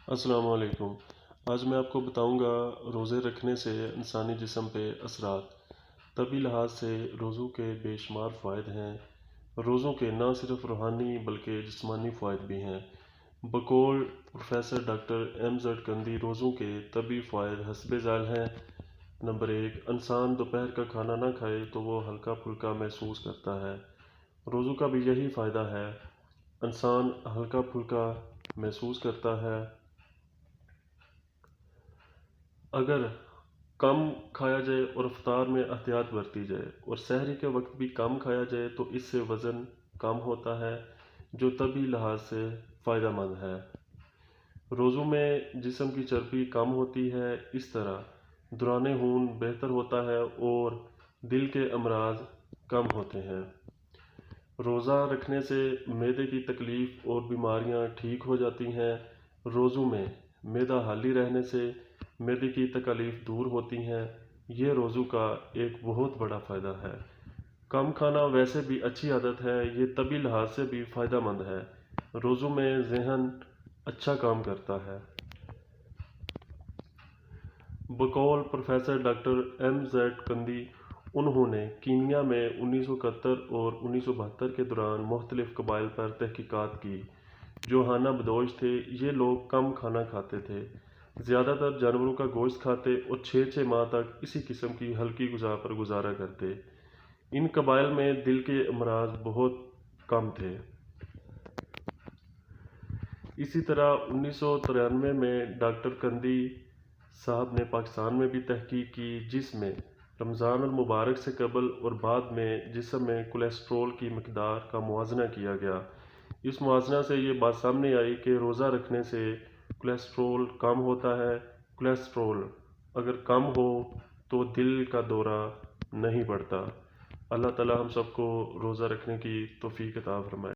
السلام علیکم۔ آج میں آپ کو بتاؤں گا روزے رکھنے سے انسانی جسم پہ اثرات۔ طبی لحاظ سے روزوں کے بے شمار فوائد ہیں۔ روزوں کے نہ صرف روحانی بلکہ جسمانی فوائد بھی ہیں۔ بقول پروفیسر ڈاکٹر M Z کندی روزوں کے طبی فوائد حسب ذیل ہیں۔ نمبر 1، انسان دوپہر کا کھانا نہ کھائے تو وہ ہلکا پھلکا محسوس کرتا ہے۔ روزوں کا بھی یہی فائدہ ہے، انسان ہلکا پھلکا محسوس کرتا ہے۔ اگر کم کھایا جائے اور افطار میں احتیاط برتی جائے اور سحری کے وقت بھی کم کھایا جائے تو اس سے وزن کم ہوتا ہے، جو طبی لحاظ سے فائدہ مند ہے۔ روزوں میں جسم کی چربی کم ہوتی ہے، اس طرح دوران خون بہتر ہوتا ہے اور دل کے امراض کم ہوتے ہیں۔ روزہ رکھنے سے معدے کی تکلیف اور بیماریاں ٹھیک ہو جاتی ہیں۔ روزوں میں معدہ خالی رہنے سے معدے کی تکالیف دور ہوتی ہیں، یہ روزوں کا ایک بہت بڑا فائدہ ہے۔ کم کھانا ویسے بھی اچھی عادت ہے، یہ طبی لحاظ سے بھی فائدہ مند ہے۔ روزوں میں ذہن اچھا کام کرتا ہے۔ بقول پروفیسر ڈاکٹر M Z کندی، انہوں نے کینیا میں 1971 اور 1972 کے دوران مختلف قبائل پر تحقیقات کی جو ہانہ بدوش تھے۔ یہ لوگ کم کھانا کھاتے تھے، زیادہ تر جانوروں کا گوشت کھاتے اور 6 ماہ تک اسی قسم کی ہلکی غذا پر گزارا کرتے۔ ان قبائل میں دل کے امراض بہت کم تھے۔ اسی طرح 1993 میں ڈاکٹر کندی صاحب نے پاکستان میں بھی تحقیق کی، جس میں رمضان المبارک سے قبل اور بعد میں جسم میں کولیسٹرول کی مقدار کا موازنہ کیا گیا۔ اس موازنہ سے یہ بات سامنے آئی کہ روزہ رکھنے سے کولیسٹرول کم ہوتا ہے۔ کولیسٹرول اگر کم ہو تو دل کا دورہ نہیں بڑھتا۔ اللہ تعالی ہم سب کو روزہ رکھنے کی توفیق عطا فرمائے۔